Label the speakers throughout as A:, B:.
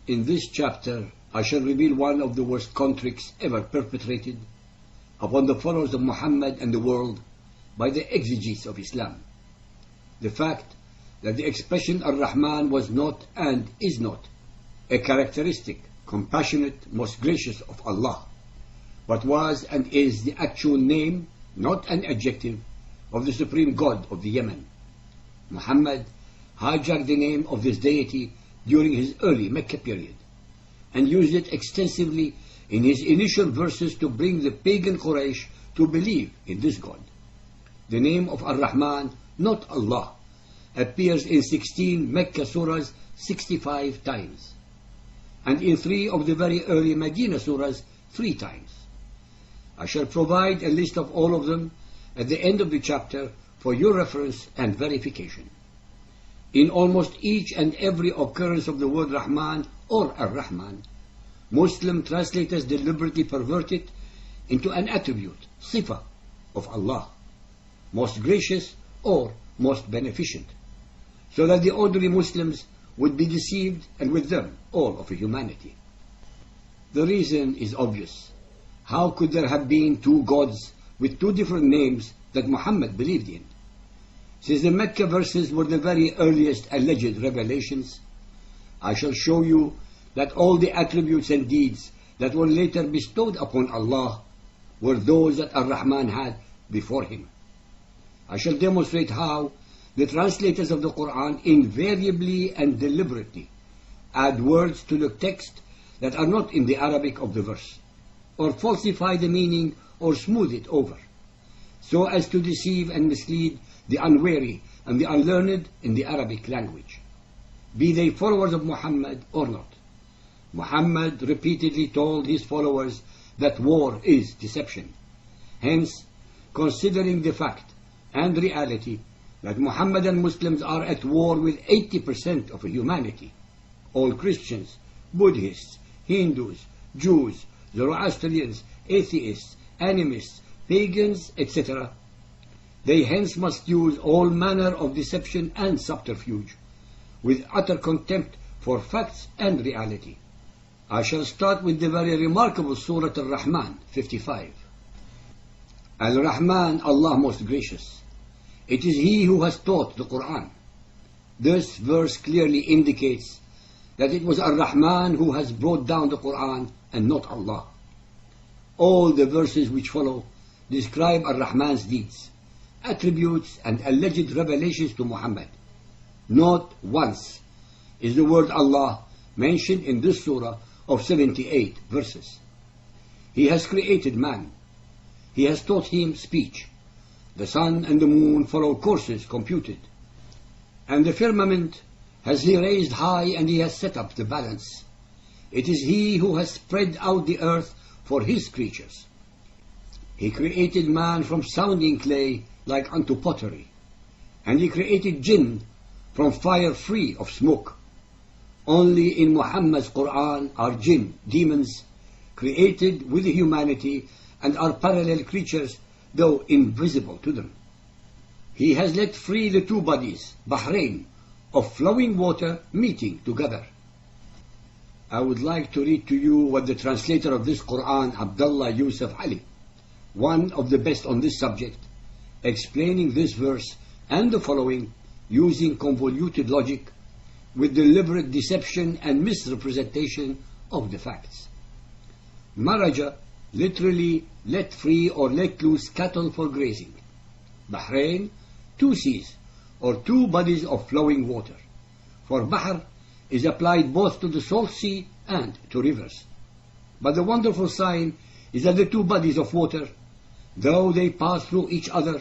A: In this chapter, I shall reveal one of the worst contricts ever perpetrated upon the followers of Muhammad and the world by the exegetes of Islam. The fact that the expression Ar-Rahman was not and is not a characteristic, compassionate, most gracious of Allah, but was and is the actual name, not an adjective, of the supreme God of the Yemen. Muhammad hijacked the name of this deity during his early Mecca period and used it extensively in his initial verses to bring the pagan Quraysh to believe in this God. The name of Ar-Rahman, not Allah, appears in 16 Mecca surahs 65 times, and in 3 of the very early Medina surahs 3 times. I shall provide a list of all of them at the end of the chapter for your reference and verification. In almost each and every occurrence of the word Rahman or Ar-Rahman, Muslim translators deliberately pervert it into an attribute, sifa, of Allah, most gracious or most beneficent, so that the ordinary Muslims would be deceived, and with them all of humanity. The reason is obvious. How could there have been 2 gods with 2 different names that Muhammad believed in? Since the Mecca verses were the very earliest alleged revelations, I shall show you that all the attributes and deeds that were later bestowed upon Allah were those that Ar-Rahman had before him. I shall demonstrate how the translators of the Quran invariably and deliberately add words to the text that are not in the Arabic of the verse, or falsify the meaning or smooth it over, so as to deceive and mislead the unwary and the unlearned in the Arabic language, be they followers of Muhammad or not. Muhammad repeatedly told his followers that war is deception. Hence, considering the fact and reality that Muhammadan Muslims are at war with 80% of humanity, all Christians, Buddhists, Hindus, Jews, Zoroastrians, atheists, animists, pagans, etc., they hence must use all manner of deception and subterfuge, with utter contempt for facts and reality. I shall start with the very remarkable Surah Ar-Rahman, 55. Al-Rahman, Allah most gracious. It is He who has taught the Quran. This verse clearly indicates that it was Ar-Rahman who has brought down the Quran and not Allah. All the verses which follow describe Ar-Rahman's deeds, attributes and alleged revelations to Muhammad. Not once is the word Allah mentioned in this surah of 78 verses. He has created man. He has taught him speech. The sun and the moon follow courses computed. And the firmament has He raised high, and He has set up the balance. It is He who has spread out the earth for His creatures. He created man from sounding clay like unto pottery, and He created jinn from fire free of smoke. Only in Muhammad's Quran are jinn, demons, created with humanity and are parallel creatures, though invisible to them. He has let free the 2 bodies, Bahrain, of flowing water meeting together. I would like to read to you what the translator of this Quran, Abdullah Yusuf Ali, one of the best on this subject, explaining this verse and the following using convoluted logic with deliberate deception and misrepresentation of the facts. Maraja literally let free or let loose cattle for grazing. Bahrain, 2 seas or 2 bodies of flowing water. For Bahr is applied both to the salt sea and to rivers. But the wonderful sign is that the 2 bodies of water, though they pass through each other,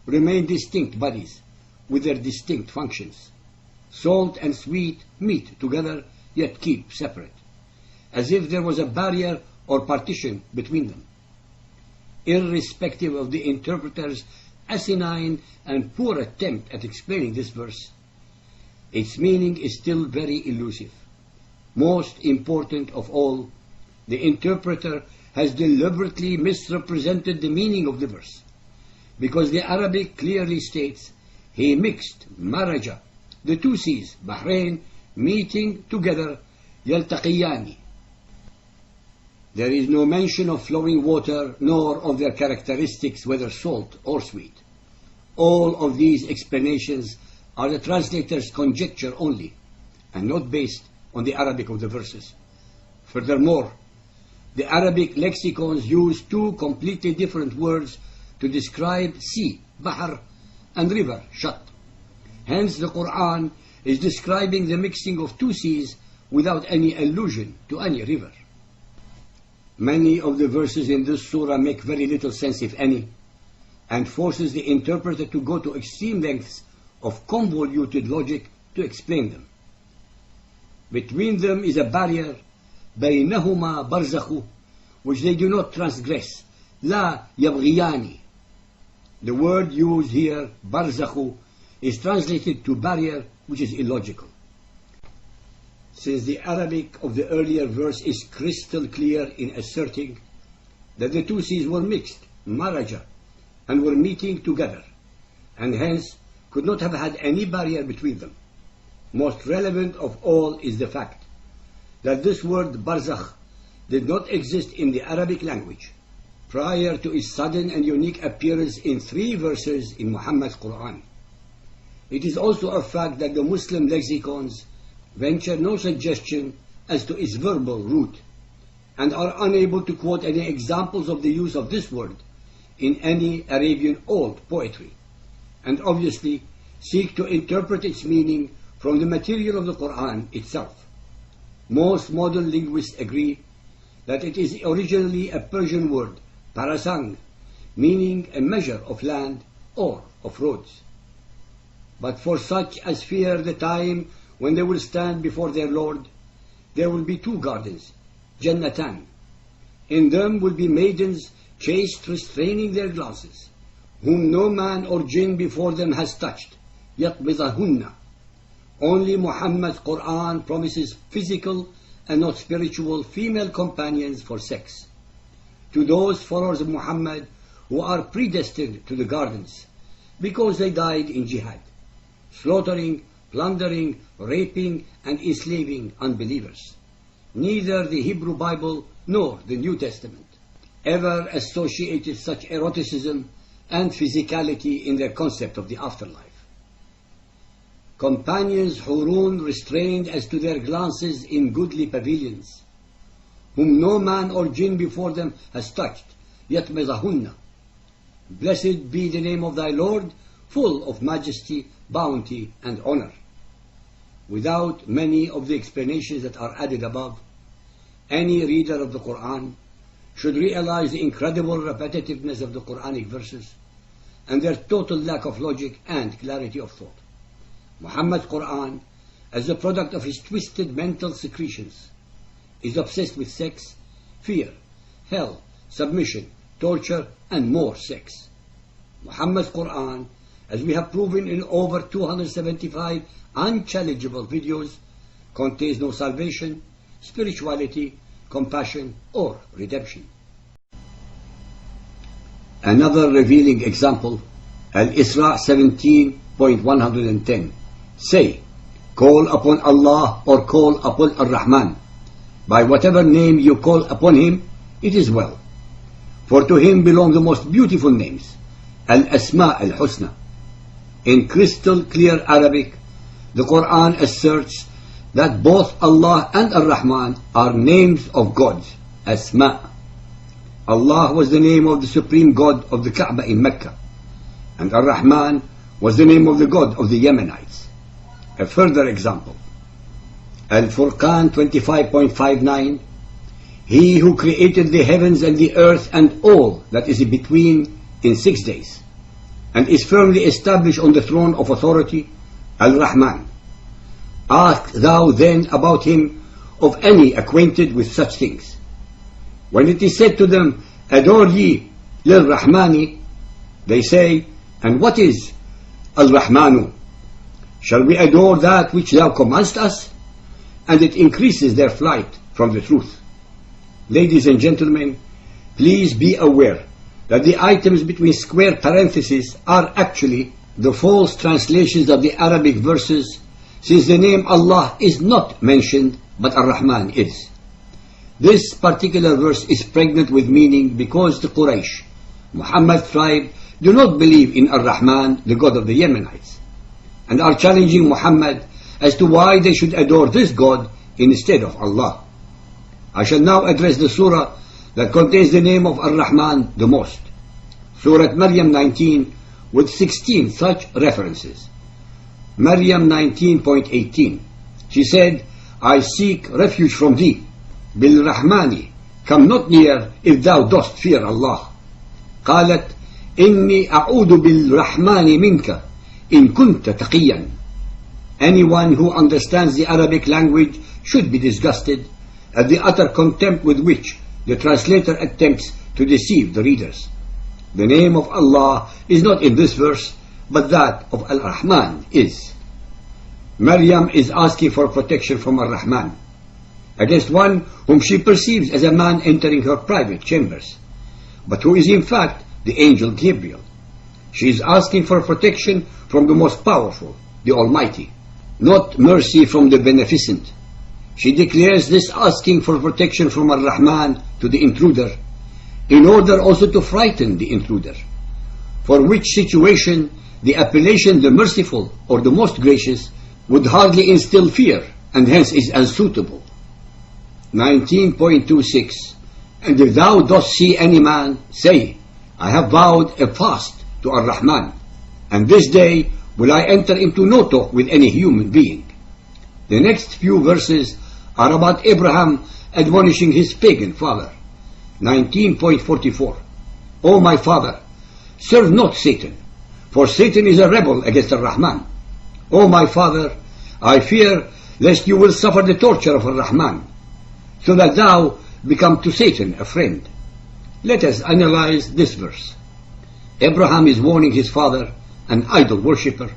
A: remain distinct bodies with their distinct functions. Salt and sweet meet together, yet keep separate, as if there was a barrier or partition between them. Irrespective of the interpreter's asinine and poor attempt at explaining this verse, its meaning is still very elusive. Most important of all, the interpreter has deliberately misrepresented the meaning of the verse, because the Arabic clearly states he mixed maraja, the 2 seas, Bahrain, meeting together يلتقيان. There is no mention of flowing water nor of their characteristics, whether salt or sweet. All of these explanations are the translator's conjecture only, and not based on the Arabic of the verses. Furthermore, the Arabic lexicons use two completely different words to describe sea, bahr, and river, shat. Hence the Quran is describing the mixing of two seas without any allusion to any river. Many of the verses in this surah make very little sense, if any, and forces the interpreter to go to extreme lengths of convoluted logic to explain them. Between them is a barrier, بينهما برزخ, which they do not transgress, لا يبغيان. The word used here, barzakh, is translated to barrier, which is illogical. Since the Arabic of the earlier verse is crystal clear in asserting that the two seas were mixed, maraja, and were meeting together, and hence could not have had any barrier between them. Most relevant of all is the fact that this word barzakh did not exist in the Arabic language prior to its sudden and unique appearance in 3 verses in Muhammad's Quran. It is also a fact that the Muslim lexicons venture no suggestion as to its verbal root, and are unable to quote any examples of the use of this word in any Arabian old poetry, and obviously seek to interpret its meaning from the material of the Quran itself. Most modern linguists agree that it is originally a Persian word, parasang, meaning a measure of land or of roads. But for such as fear the time when they will stand before their Lord, there will be 2 gardens, Jannatan. In them will be maidens chaste, restraining their glances, whom no man or jinn before them has touched, يَقْبِضَهُنَّ. Only Muhammad's Quran promises physical and not spiritual female companions for sex. To those followers of Muhammad who are predestined to the gardens, because they died in jihad, slaughtering, plundering, raping, and enslaving unbelievers. Neither the Hebrew Bible nor the New Testament ever associated such eroticism and physicality in their concept of the afterlife. Companions hurun restrained as to their glances in goodly pavilions, whom no man or jinn before them has touched, yet mezahunna. Blessed be the name of thy Lord, full of majesty, bounty, and honor. Without many of the explanations that are added above, any reader of the Quran should realize the incredible repetitiveness of the Quranic verses and their total lack of logic and clarity of thought. Muhammad's Quran, as a product of his twisted mental secretions, is obsessed with sex, fear, hell, submission, torture, and more sex. Muhammad's Quran, as we have proven in over 275 unchallengeable videos, contains no salvation, spirituality, compassion, or redemption. Another revealing example, Al-Isra 17.110. Say, call upon Allah or call upon Ar-Rahman. By whatever name you call upon him, it is well. For to him belong the most beautiful names, Al-Asma al-Husna. In crystal clear Arabic, the Quran asserts that both Allah and Ar-Rahman are names of gods, Asma. Allah was the name of the supreme God of the Kaaba in Mecca, and Ar-Rahman was the name of the God of the Yemenites. A further example, Al-Furqan 25.59, He who created the heavens and the earth and all that is in between in 6 days, and is firmly established on the throne of authority, Al-Rahman. Ask thou then about him of any acquainted with such things. When it is said to them, adore ye lil-Rahmani, they say, and what is Al-Rahmanu? Shall we adore that which thou commandest us? And it increases their flight from the truth. Ladies and gentlemen, please be aware that the items between square parentheses are actually the false translations of the Arabic verses, since the name Allah is not mentioned but Ar-Rahman is. This particular verse is pregnant with meaning because the Quraysh, Muhammad's tribe, do not believe in Ar-Rahman, the god of the Yemenites, and are challenging Muhammad as to why they should adore this god instead of Allah. I shall now address the surah that contains the name of Ar-Rahman the most. Surah Maryam 19 with 16 such references. Maryam 19.18. She said, I seek refuge from thee. Bil-Rahmani, come not near if thou dost fear Allah. قالت إني أعوذ بالرحمن منك إن كنت تقيا. Anyone who understands the Arabic language should be disgusted at the utter contempt with which the translator attempts to deceive the readers. The name of Allah is not in this verse, but that of Al-Rahman is. Maryam is asking for protection from Ar-Rahman against one whom she perceives as a man entering her private chambers, but who is in fact the angel Gabriel. She is asking for protection from the most powerful, the Almighty, not mercy from the Beneficent. She declares this asking for protection from Ar-Rahman to the intruder in order also to frighten the intruder, for which situation the appellation the merciful or the most gracious would hardly instill fear and hence is unsuitable. 19.26. And if thou dost see any man, say, I have vowed a fast to Ar-Rahman, and this day will I enter into no talk with any human being. The next few verses are about Abraham admonishing his pagan father. 19.44. O my father, serve not Satan, for Satan is a rebel against Ar-Rahman. O my father, I fear lest you will suffer the torture of Ar-Rahman, so that thou become to Satan a friend. Let us analyze this verse. Abraham is warning his father, an idol worshipper.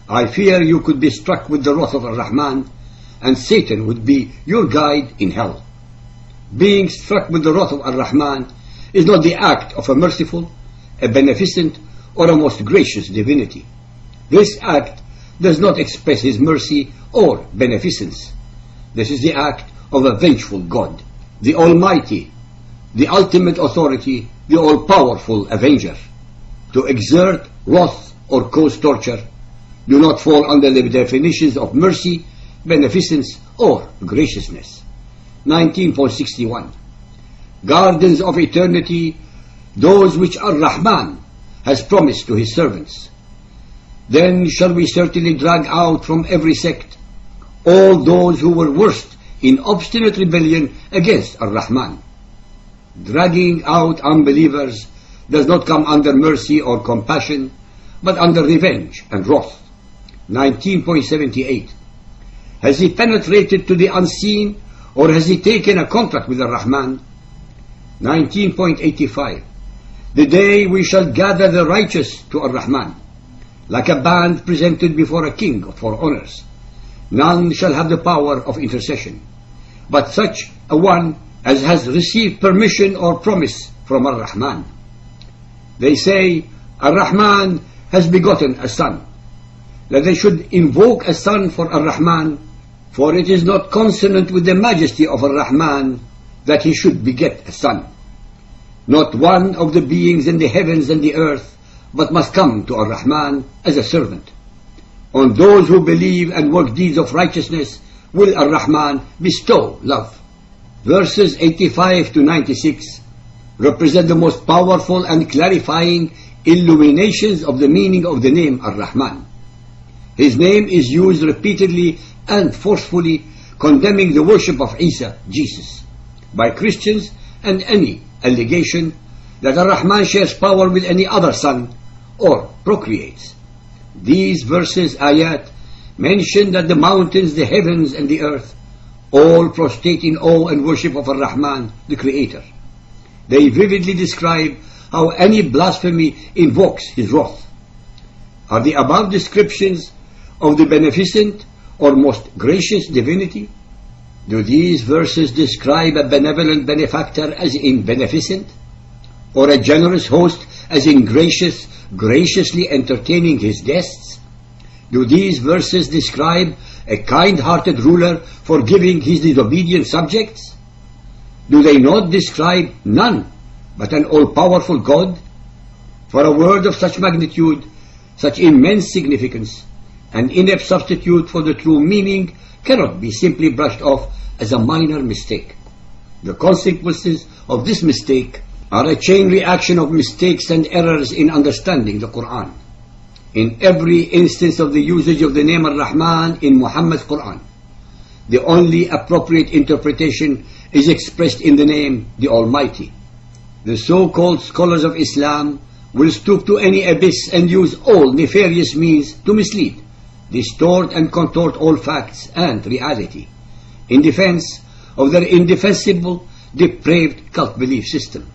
A: I fear you could be struck with the wrath of Ar-Rahman, and Satan would be your guide in hell. Being struck with the wrath of Ar-Rahman is not the act of a merciful, a beneficent, or a most gracious divinity. This act does not express his mercy or beneficence. This is the act of a vengeful God, the Almighty, the ultimate authority, the all-powerful avenger. To exert wrath or cause torture do not fall under the definitions of mercy, beneficence, or graciousness. 19.61. Gardens of eternity, those which Ar-Rahman has promised to his servants. Then shall we certainly drag out from every sect all those who were worst in obstinate rebellion against Ar-Rahman. Dragging out unbelievers does not come under mercy or compassion, but under revenge and wrath. 19.78. Has he penetrated to the unseen, or has he taken a contract with Ar-Rahman? 19.85. The day we shall gather the righteous to Ar-Rahman, like a band presented before a king for honors. None shall have the power of intercession, but such a one as has received permission or promise from Ar-Rahman. They say, Ar-Rahman has begotten a son. That they should invoke a son for Ar-Rahman, for it is not consonant with the majesty of Ar-Rahman that he should beget a son. Not one of the beings in the heavens and the earth, but must come to Ar-Rahman as a servant. On those who believe and work deeds of righteousness will Ar-Rahman bestow love. Verses 85 to 96 represent the most powerful and clarifying illuminations of the meaning of the name Ar-Rahman. His name is used repeatedly and forcefully condemning the worship of Isa, Jesus, by Christians, and any allegation that Ar-Rahman shares power with any other son or procreates. These verses, ayat, mention that the mountains, the heavens, and the earth all prostrate in awe and worship of Ar-Rahman, the Creator. They vividly describe how any blasphemy invokes his wrath. Are the above descriptions of the beneficent or most gracious divinity? Do these verses describe a benevolent benefactor as in beneficent, or a generous host as in gracious, graciously entertaining his guests? Do these verses describe a kind-hearted ruler forgiving his disobedient subjects? Do they not describe none but an all-powerful God? For a word of such magnitude, such immense significance, an inept substitute for the true meaning cannot be simply brushed off as a minor mistake. The consequences of this mistake are a chain reaction of mistakes and errors in understanding the Quran. In every instance of the usage of the name Ar-Rahman in Muhammad's Quran, the only appropriate interpretation is expressed in the name the Almighty. The so-called scholars of Islam will stoop to any abyss and use all nefarious means to mislead, distort and contort all facts and reality in defense of their indefensible, depraved cult belief system.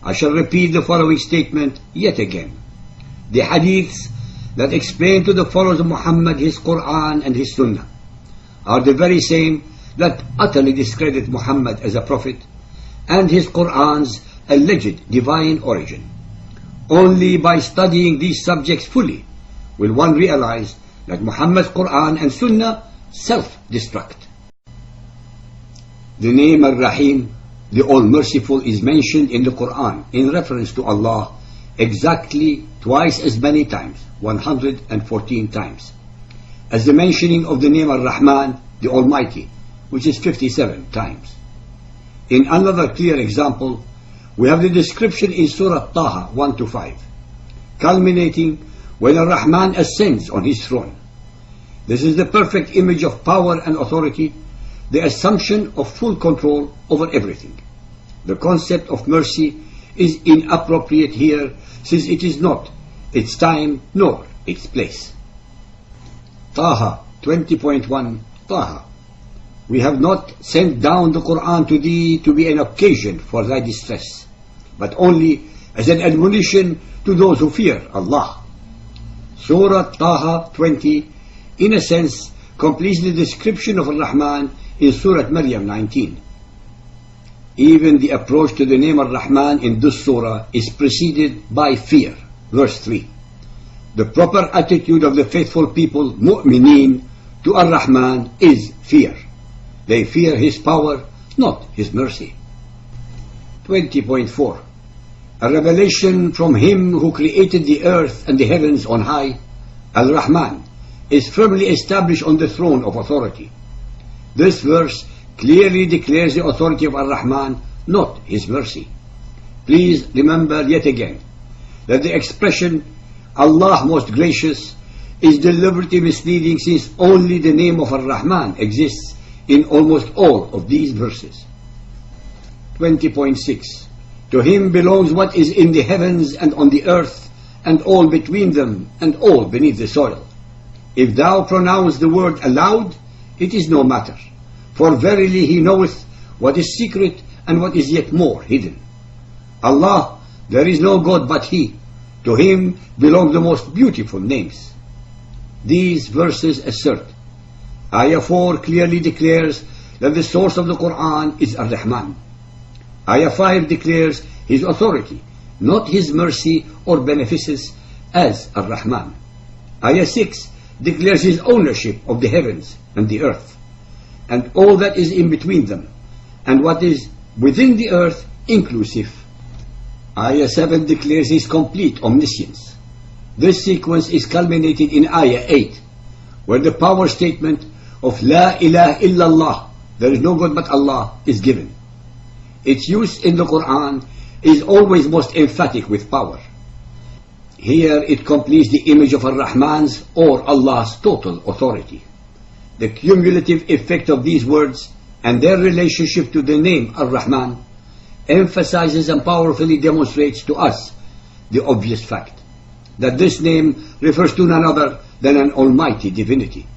A: I shall repeat the following statement yet again. The hadiths that explain to the followers of Muhammad his Quran and his Sunnah are the very same that utterly discredit Muhammad as a prophet and his Quran's alleged divine origin. Only by studying these subjects fully will one realize that Muhammad's Quran and Sunnah self-destruct. The name Ar-Rahim, the All-Merciful, is mentioned in the Quran in reference to Allah exactly twice as many times, 114 times, as the mentioning of the name Ar-Rahman, the Almighty, which is 57 times. In another clear example, we have the description in Surah Taha 1-5, culminating when Ar-Rahman ascends on his throne. This is the perfect image of power and authority, the assumption of full control over everything. The concept of mercy is inappropriate here, since it is not its time nor its place. Taha 20.1 Taha. We have not sent down the Quran to thee to be an occasion for thy distress, but only as an admonition to those who fear Allah. Surah Taha 20, in a sense, completes the description of Ar-Rahman in Surah Maryam 19. Even the approach to the name Ar-Rahman in this surah is preceded by fear. Verse 3. The proper attitude of the faithful people, mu'mineen, to Ar-Rahman is fear. They fear his power, not his mercy. 20.4. A revelation from him who created the earth and the heavens on high, Al-Rahman, is firmly established on the throne of authority. This verse clearly declares the authority of Ar-Rahman, not his mercy. Please remember yet again that the expression Allah most gracious is deliberately misleading, since only the name of Ar-Rahman exists in almost all of these verses. 20.6. To him belongs what is in the heavens and on the earth, and all between them, and all beneath the soil. If thou pronounce the word aloud, it is no matter, for verily he knoweth what is secret and what is yet more hidden. Allah, there is no God but He. To Him belong the most beautiful names. These verses assert. Ayah 4 clearly declares that the source of the Quran is Ar-Rahman. Ayah 5 declares His authority, not His mercy or beneficence, as Ar-Rahman. Ayah 6 declares His ownership of the heavens and the earth, and all that is in between them, and what is within the earth inclusive. Ayah 7 declares His complete omniscience. This sequence is culminated in Ayah 8, where the power statement of La ilaha illallah, there is no God but Allah, is given. Its use in the Quran is always most emphatic with power. Here it completes the image of Ar-Rahman's or Allah's total authority. The cumulative effect of these words and their relationship to the name Ar-Rahman emphasizes and powerfully demonstrates to us the obvious fact that this name refers to none other than an almighty divinity.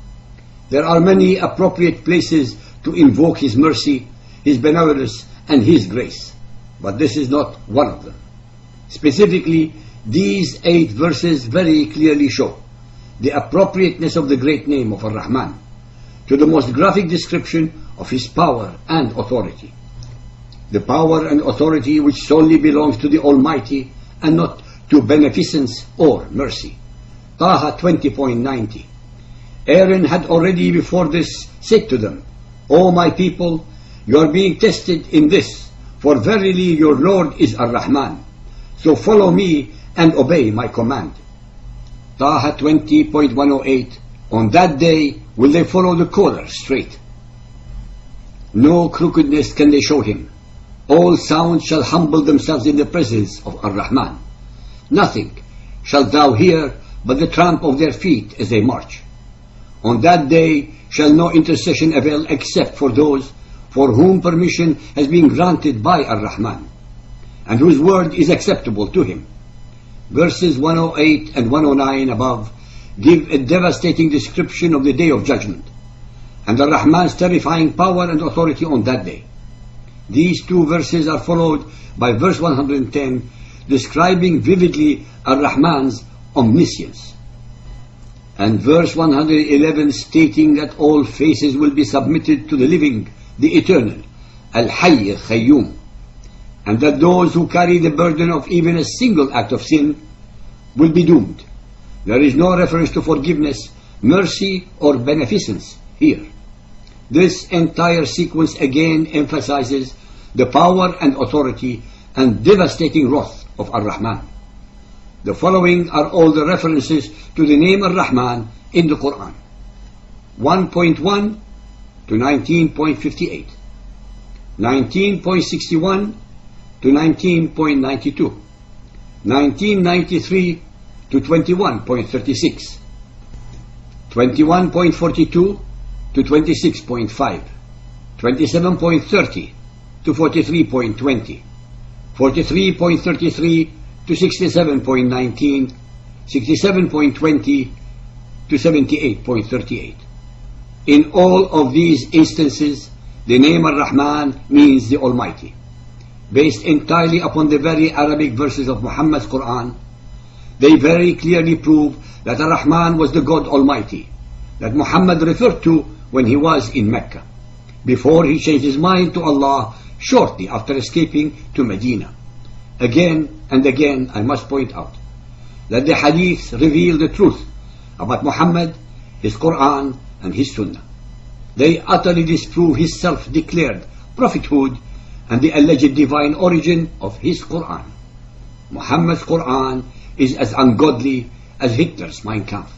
A: There are many appropriate places to invoke His mercy, His benevolence, and His grace, but this is not one of them. Specifically, these 8 verses very clearly show the appropriateness of the great name of Ar-Rahman to the most graphic description of His power and authority. The power and authority which solely belongs to the Almighty and not to beneficence or mercy. Taha 20.90. Aaron had already before this said to them, O my people, you are being tested in this, for verily your Lord is Ar-Rahman. So follow me and obey my command. Taha 20.108. On that day will they follow the caller straight. No crookedness can they show him. All sounds shall humble themselves in the presence of Ar-Rahman. Nothing shalt thou hear but the tramp of their feet as they march. On that day shall no intercession avail except for those for whom permission has been granted by Ar-Rahman, and whose word is acceptable to him. Verses 108 and 109 above give a devastating description of the day of judgment, and Ar-Rahman's terrifying power and authority on that day. These two verses are followed by verse 110, describing vividly Ar-Rahman's omniscience, and verse 111 stating that all faces will be submitted to the living, the eternal, Al-Hayy Khayyum, and that those who carry the burden of even a single act of sin will be doomed. There is no reference to forgiveness, mercy, or beneficence here. This entire sequence again emphasizes the power and authority and devastating wrath of Ar-Rahman. The following are all the references to the name Ar-Rahman in the Quran. 1.1 to 19.58, 19.61 to 19.92, 1993 to 21.36, 21.42 to 26.5, 27.30 to 43.20, 43.33 to 67.19, 67.20 to 78.38. In all of these instances, the name Ar-Rahman means the Almighty. Based entirely upon the very Arabic verses of Muhammad's Quran, they very clearly prove that Ar-Rahman was the God Almighty that Muhammad referred to when he was in Mecca, before he changed his mind to Allah shortly after escaping to Medina. Again and again I must point out that the hadiths reveal the truth about Muhammad, his Quran and his Sunnah. They utterly disprove his self-declared prophethood and the alleged divine origin of his Quran. Muhammad's Quran is as ungodly as Hitler's Mein Kampf.